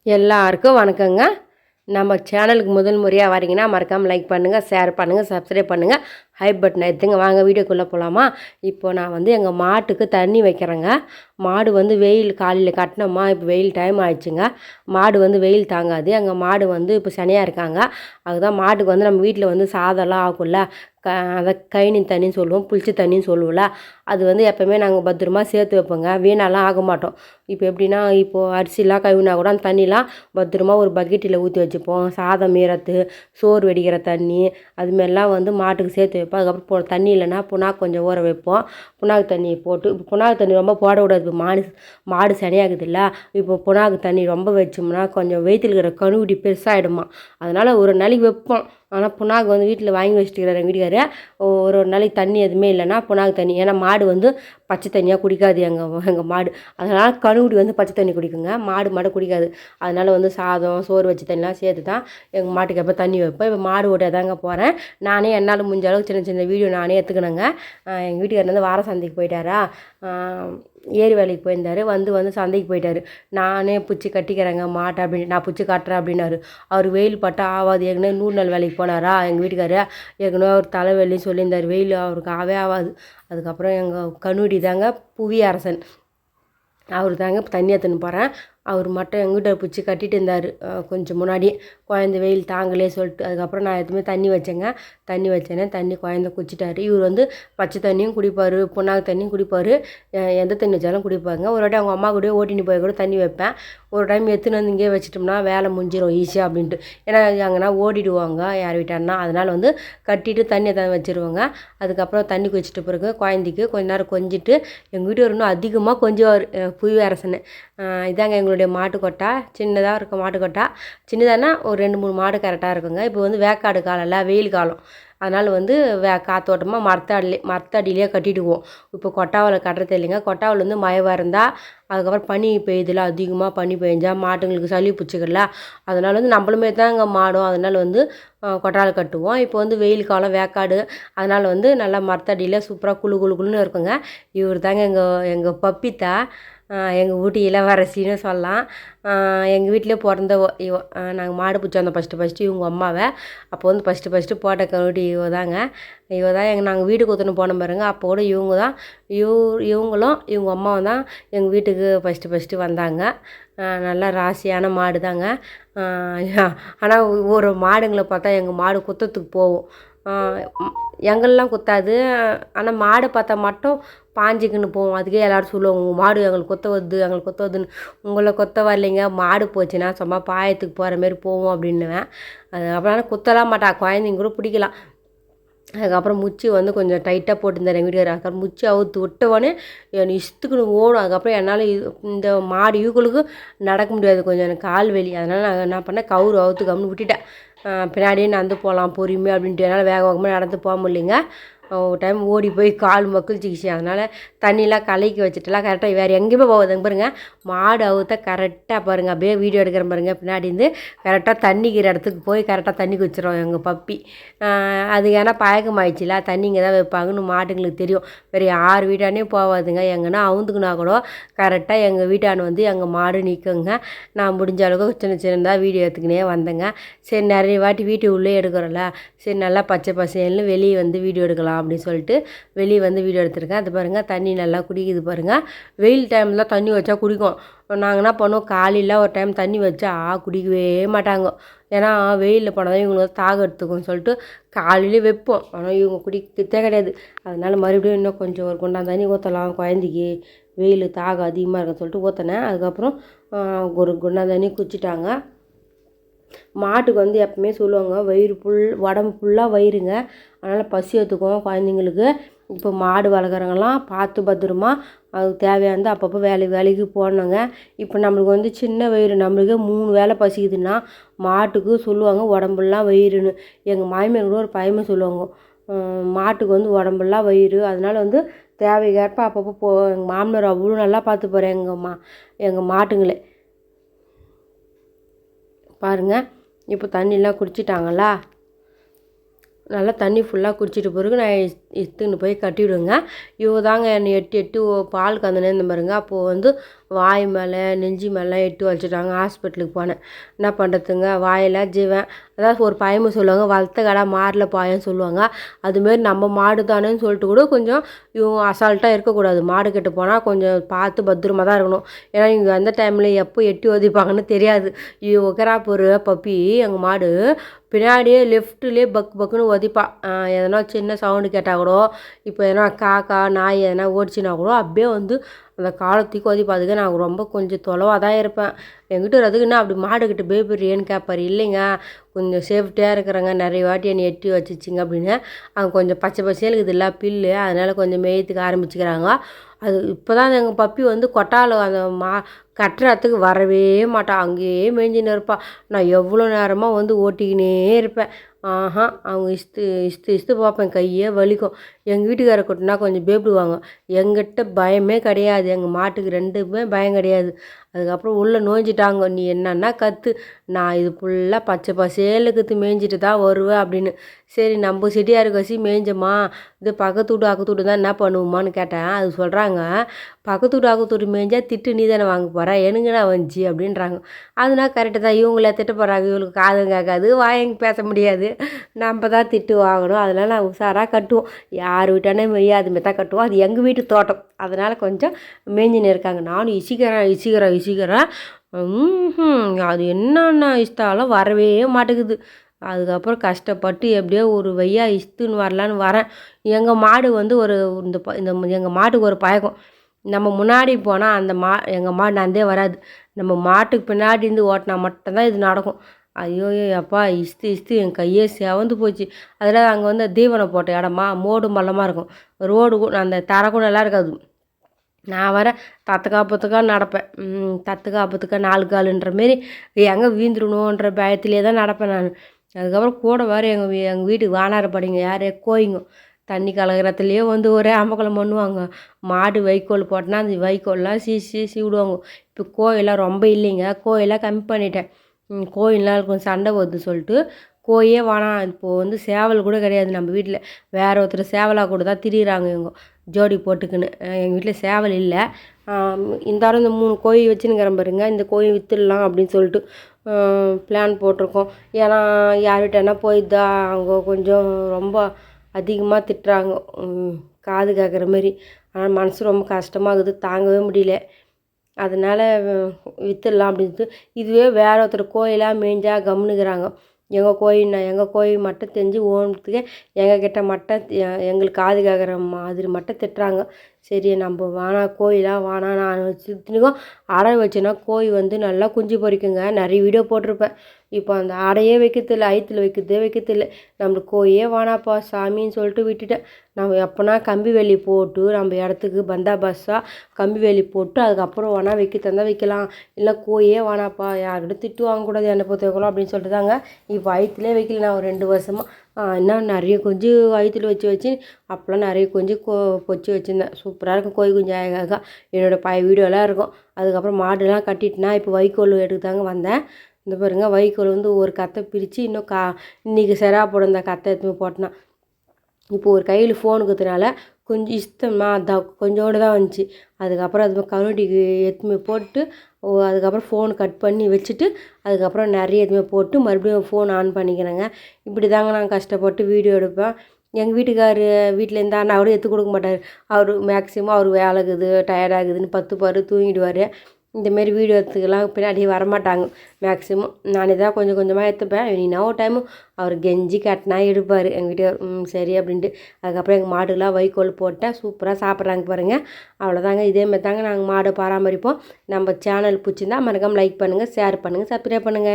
எல்லாருக்கும் வணக்கங்க. நம்ம சேனலுக்கு முதல் முறையாக வரீங்கன்னா மறக்காமல் லைக் பண்ணுங்கள், ஷேர் பண்ணுங்கள், சப்ஸ்கிரைப் பண்ணுங்கள், ஹைப் பட்டன் எடுத்துங்க. வாங்க வீடியோக்குள்ளே போகலாமா? இப்போது நான் வந்து எங்கள் மாட்டுக்கு தண்ணி வைக்கிறேங்க. மாடு வந்து வெயில் காலையில் கட்டினோமா, இப்போ வெயில் டைம் ஆயிடுச்சுங்க. மாடு வந்து வெயில் தாங்காது. எங்கள் மாடு வந்து இப்போ சனியாக இருக்காங்க. அதுதான் மாட்டுக்கு வந்து நம்ம வீட்டில் வந்து சாதம்லாம் ஆகும்ல, அதை கைனி தண்ணின்னு சொல்லுவோம், புளிச்ச தண்ணின்னு சொல்லுவோம்ல, அது வந்து எப்போவுமே நாங்கள் பத்திரமா சேர்த்து வைப்போங்க. வீணாலாம் ஆக மாட்டோம். இப்போ எப்படின்னா, இப்போது அரிசிலாம் கழுவினா கூட அந்த தண்ணிலாம் பத்திரமா ஒரு பக்கெட்டில் ஊற்றி வச்சுப்போம். சாதம் மீறது, சோறு வடிக்கிற தண்ணி, அதுமாரிலாம் வந்து மாட்டுக்கு சேர்த்து வைப்போம். அதுக்கப்புறம் தண்ணி இல்லைன்னா புண்ணாக்கு கொஞ்சம் ஊற வைப்போம். புண்ணாக்கு தண்ணியை போட்டு, இப்போ புண்ணாக்கு தண்ணி ரொம்ப போடக்கூடாது. மாடு சனியாகுதுல்ல, இப்போ புண்ணாக்கு தண்ணி ரொம்ப வச்சோம்னா கொஞ்சம் வயிற்றில் இருக்கிற கணுகுட்டி பெருசாகிடுமா. அதனால் ஒரு நாளைக்கு வைப்போம். ஆனால் புண்ணாக்கு வந்து வீட்டில் வாங்கி வச்சுட்டுக்கிறார் எங்கள் வீட்டுக்காரர். ஒரு நாளைக்கு தண்ணி எதுவுமே இல்லைன்னா புண்ணாக்கு தண்ணி, ஏன்னா மாடு வந்து பச்சை தண்ணியாக குடிக்காது எங்கள் மாடு. அதனால் கணுகுட்டி வந்து பச்சை தண்ணி குடிக்குங்க, மாடு குடிக்காது. அதனால் வந்து சாதம் சோறு வச்ச தண்ணிலாம் சேர்த்து தான் எங்கள் மாட்டுக்கு எப்போ தண்ணி வைப்பேன். இப்போ மாடு ஓட்ட தாங்க போகிறேன். நானே என்னால் முடிஞ்ச அளவுக்கு சின்ன சின்ன வீடியோ நானே எடுத்துக்கணுங்க. எங்கள் வீட்டுக்காரர் வந்து வார சந்தைக்கு போயிட்டாரா, ஏரி வேலைக்கு போயிருந்தார். வந்து சந்தைக்கு போயிட்டார். நானே பிடிச்சி கட்டிக்கிறேங்க மாட்டை அப்படின்னு, நான் பிடிச்சி கட்டுறேன் அப்படின்னாரு. அவர் வெயில் பட்டா ஆகாது. ஏற்கனவே 100 நாள் வேலைக்கு போனாரா எங்கள் வீட்டுக்காரர். ஏற்கனவே அவர் தலைவலின்னு சொல்லியிருந்தார். வெயில் அவருக்கு ஆகாது. அதுக்கப்புறம் எங்கள் கண்ணுடி தாங்க புவி அரசன், அவர் தாங்க இப்போ தண்ணி எடுத்துன்னு போகிறேன். அவர் மட்டும் எங்கிட்ட பிடிச்சி கட்டிட்டு இருந்தார் கொஞ்சம் முன்னாடி. குழந்த வெயில் தாங்களே சொல்லிட்டு, அதுக்கப்புறம் நான் எதுவுமே தண்ணி வச்சேங்க. தண்ணி வச்சேனே தண்ணி குழந்த குடிச்சிட்டாரு. இவர் வந்து பச்சை தண்ணியும் குடிப்பார், புண்ணாக்கு தண்ணியும் குடிப்பார், எந்த தண்ணி வச்சாலும் குடிப்பாங்க. ஒரு வாட்டி அவங்க அம்மா கூடயே ஓட்டின்னு போய் கூட தண்ணி வைப்பேன். ஒரு டைம் எடுத்துன்னு வந்து இங்கேயே வச்சிட்டோம்னா வேலை முடிஞ்சிடும் ஈஸியாக அப்படின்ட்டு. ஏன்னா அங்கேனா ஓடிடுவாங்க யார் வீட்டானா, அதனால் வந்து கட்டிட்டு தண்ணியை தான் வச்சுருவாங்க. அதுக்கப்புறம் தண்ணி குடிச்சிட்ட பிறகு குழந்தைக்கு கொஞ்ச நேரம் கொஞ்சிட்டு எங்கள் வீட்டு இன்னும் அதிகமாக கொஞ்சம் புவி அரசனை. இதாங்க எங்களுடைய மாட்டு கொட்டா. சின்னதாக இருக்கும் மாட்டு கொட்டா. சின்னதானா ஒரு 2-3 மாடு கரெக்டாக இருக்குங்க. இப்போ வந்து வேக்காடு காலம்ல, வெயில் காலம், அதனால் வந்து காத்தோட்டமாக மரத்தடியிலே கட்டிடுவோம். இப்போ கொட்டாவில் கட்டுறது இல்லைங்க. கொட்டாவில் வந்து மழை இருந்தால், அதுக்கப்புறம் பனி பெய்யுதுல, அதிகமாக பனி பெய்ஞ்சால் மாட்டுங்களுக்கு சளி பிடிச்சிக்கல, அதனால் வந்து நம்மளுமே தான் இங்கே மாடும், அதனால் வந்து கொட்டாவில் கட்டுவோம். இப்போ வந்து வெயில் காலம் வேக்காடு, அதனால் வந்து நல்லா மரத்தடியில் சூப்பராக குளு குளு குளுன்னு இருக்குங்க. இவர் தாங்க எங்கள் பப்பித்தா, எங்கள் வீட்டு இளவரசின்னு சொல்லலாம். எங்கள் வீட்டிலே பிறந்த நாங்கள் மாடு பிடிச்சி வந்தோம் ஃபஸ்ட்டு இவங்க அம்மாவை. அப்போ வந்து ஃபஸ்ட்டு போட்ட கருட்டி இவ தாங்க. நாங்கள் வீட்டுக்கு ஊற்றுன்னு போன பாருங்க. அப்போ கூட இவங்களும் இவங்க அம்மாவும் தான் எங்கள் வீட்டுக்கு ஃபஸ்ட்டு வந்தாங்க. நல்லா ராசியான மாடு தாங்க. ஆனால் ஒரு மாடுங்களை பார்த்தா எங்கள் மாடு குத்தத்துக்கு போகும். எங்களெலாம் குத்தாது, ஆனால் மாடு பார்த்தா மட்டும் பாஞ்சிக்கின்னு போவோம். அதுக்கே எல்லோரும் சொல்லுவாங்க, உங்கள் மாடு எங்களுக்கு கொத்த வருதுன்னு. உங்களை கொத்த வரலைங்க, மாடு போச்சுன்னா சும்மா பாயத்துக்கு போகிற மாரி போவோம் அப்படின்னுவேன். அதுக்கப்புறம் குத்தலாம் மாட்டா, குழந்தைங்க கூட பிடிக்கலாம். அதுக்கப்புறம் முச்சி வந்து கொஞ்சம் டைட்டாக போட்டுருந்தார் எங்கள் வீட்டுக்காரர். அதுக்கப்புறம் முச்சி அவுத்து விட்டவொடனே என் இஷ்டத்துக்குன்னு ஓடும். அதுக்கப்புறம் என்னால் இந்த மாடு இவங்களுக்கு நடக்க முடியாது, கொஞ்சம் எனக்கு கால் வலி. அதனால் நான் என்ன பண்ணேன், கவுரு அவுத்து கம்னு விட்டுட்டேன். பின்னாடியே நடந்து போகலாம் பொறுமையாக அப்படின்ட்டு. என்னால் வேகமாக நடந்து போக முடியலைங்க. ஒரு டைம் ஓடி போய் கால் மக்கிழ்ச்சிக்கிச்சு. அதனால் தண்ணியெலாம் கலக்கி வச்சுட்டுலாம் கரெக்டாக வேறு எங்கேயுமே போகுதுங்க பாருங்கள். மாடு அவுத்த கரெக்டாக பாருங்கள், அப்படியே வீடியோ எடுக்கிற பாருங்கள், பின்னாடி இருந்து கரெக்டாக தண்ணிக்கிற இடத்துக்கு போய் கரெக்டாக தண்ணி குடிச்சிடும் எங்கள் பப்பி. அது ஏன்னா பழக்கமாயிடுச்சுல, தண்ணி இங்கே தான் வைப்பாங்கன்னு மாட்டுங்களுக்கு தெரியும். வேறு யார் வீட்டானே போகாதுங்க. எங்கன்னா அவுந்துக்குனா கூட கரெக்டாக எங்கள் வீட்டான வந்து எங்கள் மாடு நிற்குங்க. நான் முடிஞ்ச அளவுக்கு சின்னதாக வீடியோ எடுத்துக்கினே வந்தேங்க. சரி, நிறைய வாட்டி வீட்டு உள்ளே எடுக்கிறோம்ல, சரி நல்லா பச்சை பசேல்னு வெளியே வந்து வீடியோ எடுக்கலாம் அப்படின்னு சொல்லிட்டு வெளியே வந்து வீடியோ எடுத்திருக்கேன். அது பாருங்கள், தண்ணி நல்லா குடிக்குது பாருங்கள். வெயில் டைமில் தண்ணி வச்சா குடிக்கும். நாங்கள் என்ன பண்ணுவோம், காலையில் ஒரு டைம் தண்ணி வச்சா குடிக்கவே மாட்டாங்க. ஏன்னா வெயிலில் போனால் தான் இவங்களுக்கு தாகம் எடுத்துக்கும்னு சொல்லிட்டு காலையிலே வைப்போம். ஆனால் இவங்க குடிக்கிறதே கிடையாது. அதனால் மறுபடியும் இன்னும் கொஞ்சம் ஒரு குண்டான் தண்ணி ஊற்றலாம் குழந்தைக்கு, வெயில் தாகம் அதிகமாக இருக்குன்னு சொல்லிட்டு ஊற்றினேன். அதுக்கப்புறம் ஒரு குண்டான் தண்ணி குடிச்சிட்டாங்க. மாட்டுக்கு வந்து எப்பவுமே சொல்லுவாங்க, உடம்பு ஃபுல்லாக வயிறுங்க, அதனால் பசி எடுத்துக்கும் குழந்தைங்களுக்கு. இப்போ மாடு வளர்க்குறவங்கலாம் பார்த்து பத்திரமா அதுக்கு தேவையானது அப்பப்போ வேலைக்கு போடணுங்க. இப்போ நம்மளுக்கு வந்து சின்ன வயிறு, நம்மளுக்கே 3 வேளை பசிக்குதுன்னா மாட்டுக்கு சொல்லுவாங்க உடம்புலாம் வயிறுன்னு. எங்கள் மாமியார் கூட ஒரு பயமே சொல்லுவாங்க, மாட்டுக்கு வந்து உடம்புலாம் வயிறு, அதனால் வந்து தேவைக்கேற்ப அப்பப்போ எங்கள் மாமனார் அவ்வளோ நல்லா பார்த்து போகிறேன் எங்கள் மாட்டுங்களே பாருங்கள். இப்போ தண்ணிலாம் குடிச்சிட்டாங்களா, நல்லா தண்ணி ஃபுல்லாக குடிச்சிட்டு பிறகு நான் எடுத்துன்னு போய் கட்டிவிடுவேங்க. இவ தாங்க என்னை எட்டு பால் கந்தனே இந்த பாருங்க. அப்போது வந்து வாய் மேலே நெஞ்சு மேலாம் எட்டு வச்சுட்டாங்க. ஹாஸ்பிட்டலுக்கு போனேன். என்ன பண்ணுறதுங்க, வாயில் ஜீவன் அதாவது ஒரு பயமு சொல்லுவாங்க, வளர்த்த கடை மாரில் பாயன்னு சொல்லுவாங்க. அதுமாரி நம்ம மாடு தானேன்னு சொல்லிட்டு கூட கொஞ்சம் இவங்க அசால்ட்டாக இருக்கக்கூடாது. மாடு கெட்டு போனால் கொஞ்சம் பார்த்து பத்திரமா தான் இருக்கணும். ஏன்னா இங்கே அந்த டைமில் எப்போ எட்டி ஒதிப்பாங்கன்னு தெரியாது. உக்கரா ஒரு பப்பி எங்கள் மாடு பின்னாடியே லெஃப்ட்லேயே பக்குன்னு ஒதிப்பா. எதனா சின்ன சவுண்டு கேட்டால் கூட, இப்போ எதனா காக்கா நாய் எதனா ஓடிச்சுன்னா கூட அப்படியே வந்து அந்த காலத்துக்கு ஒதிப்பா. அதுக்கு நான் ரொம்ப கொஞ்சம் தொலைவாக தான் இருப்பேன். என்கிட்ட அதுக்குன்னா அப்படி மாடுக்கிட்ட பயப்படுறியேன்னு கேட்பாரு. இல்லைங்க, கொஞ்சம் சேஃப்டியாக இருக்கிறாங்க, நிறைய வாட்டி என்னை எட்டி வச்சுச்சிங்க அப்படின்னு. அவங்க கொஞ்சம் பச்சை பசேலுக்குது இல்லை பில்லு, அதனால் கொஞ்சம் மேயத்துக்கு ஆரம்பிச்சுக்கிறாங்க. அது இப்போ தான் எங்கள் பப்பி வந்து கொட்டால் அந்த கட்டுறதுக்கு வரவே மாட்டான், அங்கேயே மேய்ஞ்சின்னு இருப்பாள். நான் எவ்வளோ நேரமாக வந்து ஓட்டிக்கினே இருப்பேன். அவங்க இஸ்து பார்ப்பேன், கையே வலிக்கும். எங்கள் வீட்டுக்கார கொட்டினா கொஞ்சம் பயப்படுவாங்க. எங்கிட்ட பயமே கிடையாது, எங்கள் மாட்டுக்கு ரெண்டுமே பயம் கிடையாது. அதுக்கப்புறம் உள்ளே நோஞ்சிட்டாங்க, நீ என்னன்னா கற்று, நான் இது ஃபுல்லாக பச்சை பசேலுக்கு மேய்ஞ்சிட்டு தான் வருவேன் அப்படின்னு. சரி நம்ம செடியார் கசி மேய்ஞ்சம்மா, இது பக்கத்து வீட்டு தான் என்ன பண்ணுவோமான்னு கேட்டேன். அது சொல்கிறாங்க, பக்கத்து வீட்டு மேய்ஞ்சால் திட்டு நீ தானே வாங்க போகிற, எனக்குண்ணா வந்துச்சு அப்படின்றாங்க. அதுனா கரெக்டு தான், இவங்கள திட்ட போகிறாங்க, இவங்களுக்கு காதும் கேட்காது, வாயங்க பேச முடியாது, நம்ம தான் திட்டு வாங்கணும். அதனால் நான் உஷாராக கட்டுவோம். யார் வீட்டானே மேயாதுமே தான் கட்டுவோம். அது எங்கள் வீட்டு தோட்டம், அதனால் கொஞ்சம் மேய்ஞ்சின்னு இருக்காங்க. நானும் இசிக்கிறேன். அது என்னென்ன இஷ்டாலும் வரவே மாட்டேங்குது. அதுக்கப்புறம் கஷ்டப்பட்டு எப்படியோ ஒரு வையா இஸ்துன்னு வரலான்னு வரேன். எங்கள் மாடு வந்து ஒரு இந்த எங்கள் மாட்டுக்கு ஒரு பழக்கம், நம்ம முன்னாடி போனால் அந்த எங்கள் மாடு நந்தே வராது. நம்ம மாட்டுக்கு பின்னாடி இருந்து ஓட்டினா மட்டும்தான் இது நடக்கும். ஐயோ அப்பா, இஸ்து என் கையே செவந்து போச்சு. அதில் அங்கே வந்து தீவனம் போட்ட இடமா மோடு மல்லமாக இருக்கும், ரோடு அந்த தரை கூட நல்லா இருக்காது. நான் வர தத்துக்கா நடப்பேன். தத்துக்கா 4 காலுன்ற மாரி எங்கே வீந்துடணுன்ற பயத்திலே தான் நடப்பேன் நான். அதுக்கப்புறம் கூட வேறு எங்கள் வீட்டுக்கு வானாரப்படிங்க யார் கோயிங்க தண்ணி கலக்கிறதுலையே வந்து ஒரே அமக்கலம் பண்ணுவாங்க. மாடு வைக்கோல் போட்டோன்னா அந்த வைக்கோல்லாம் சீசி விடுவாங்க. இப்போ கோயிலாம் ரொம்ப இல்லைங்க, கோயிலாம் கம்மி பண்ணிட்டேன். கோயிலாம் கொஞ்சம் சண்டை வருது சொல்லிட்டு கோயே வேணாம். இப்போது வந்து சேவல் கூட கிடையாது நம்ம வீட்டில், வேறு ஒருத்தர் சேவலாக கூட தான் திரியிறாங்க இவங்க ஜோடி போட்டுக்குன்னு. எங்கள் வீட்டில் சேவல் இல்லை. இந்த 3 கோழி வச்சுன்னுக்கிறேன் பாருங்க, இந்த கோழி விற்றுடலாம் அப்படின்னு சொல்லிட்டு பிளான் போட்டிருக்கோம். ஏன்னா யார்கிட்டனா போய்தா அவங்க கொஞ்சம் ரொம்ப அதிகமாக திட்டுறாங்க, காது கேட்குற மாரி. ஆனால் மனசு ரொம்ப கஷ்டமாகுது, தாங்கவே முடியல. அதனால் விற்றுடலாம் அப்படின்ட்டு. இதுவே வேறு ஒருத்தர் கோயிலாக மேய்ஞ்சா கம்னுக்கிறாங்க. எங்கள் கோயில் மட்டும் தெரிஞ்சு ஓணுறதுக்கு எங்கக்கிட்ட மட்டும் எங்களுக்கு காது கேட்குற மாதிரி மட்டும் திட்டுறாங்க. சரி நம்ம வேணாம் கோயிலாக வேணாம். நான் இத்தனைக்கும் அடை வச்சேன்னா கோழி வந்து நல்லா குஞ்சு பொரிக்குங்க, நிறைய வீடியோ போட்டிருப்பேன். இப்போ அந்த அடையே வைக்கிறதில்ல, ஐத்தில் வைக்கிறதில்ல. நம்மளுக்கு கோழியே வேணாப்பா சாமின்னு சொல்லிட்டு விட்டுட்டேன். நம்ம எப்போனா கம்பி வேலி போட்டு நம்ம இடத்துக்கு பந்தாபாஸாக கம்பி வேலி போட்டு அதுக்கப்புறம் வேணால் வைக்க தந்தால் வைக்கலாம். இல்லை கோழியே வேணாப்பா, யார்கிட்ட திட்டு வாங்கக்கூடாது என்னை பொறுத்த வைக்கலாம் அப்படின்னு சொல்லிட்டு தாங்க இப்போ ஐத்திலே வைக்கல. நான் ஒரு 2 வருஷமாக இன்னும் நிறைய குஞ்சு வயிற்றுல வச்சு அப்போலாம் நிறைய குஞ்சு பொச்சு வச்சுருந்தேன். சூப்பராக இருக்கும் கோழி குஞ்சு அழகாக. என்னோடய பழைய வீடியோலாம் இருக்கும். அதுக்கப்புறம் மாடுலாம் கட்டிட்டுனா இப்போ வைக்கோல் எடுத்து தாங்க வந்தேன். இந்த பாருங்க, வைக்கோல் வந்து ஒரு கத்தை பிரித்து இன்னும் இன்றைக்கி செரா போட இந்த கத்தை எடுத்துன்னு போட்டேன்னா. இப்போ ஒரு கையில் ஃபோன் கொடுத்தனால கொஞ்சம் இஷ்டமாக அதான் கொஞ்சோண்டு தான் வந்துச்சு. அதுக்கப்புறம் அது கம்யூனிட்டிக்கு எடுத்துமே போட்டு அதுக்கப்புறம் ஃபோன் கட் பண்ணி வச்சுட்டு அதுக்கப்புறம் நிறைய எதுவுமே போட்டு மறுபடியும் ஃபோன் ஆன் பண்ணிக்கிறேங்க. இப்படி தாங்க நான் கஷ்டப்பட்டு வீடியோ எடுப்பேன். எங்கள் வீட்டுக்கார் வீட்டில் இருந்தால் கூட எடுத்து கொடுக்க மாட்டார். அவர் மேக்ஸிமம் அவர் வேலை இருக்குது டயர்டாகுதுன்னு பத்துப்பார், தூங்கிடுவார். இந்தமாரி வீடியோ எடுத்துக்கெல்லாம் பின்னாடி வரமாட்டாங்க மேக்ஸிமம். நானே தான் கொஞ்சம் கொஞ்சமாக எடுத்துப்பேன். இனி ஒரு டைமும் அவர் கெஞ்சி கட்டினா எடுப்பார் எங்கள் வீட்டுக்கார். சரி அப்படின்ட்டு அதுக்கப்புறம் எங்கள் மாடுலாம் வைக்கோல் போட்டால் சூப்பராக சாப்பிட்றாங்க பாருங்கள். அவ்வளோதாங்க, இதேமாதிரி தாங்க நாங்கள் மாடு பராமரிப்போம். நம்ம சேனல் பிடிச்சிருந்தா மறக்காமல் லைக் பண்ணுங்கள், ஷேர் பண்ணுங்கள், சப்ஸ்கிரைப் பண்ணுங்கள்.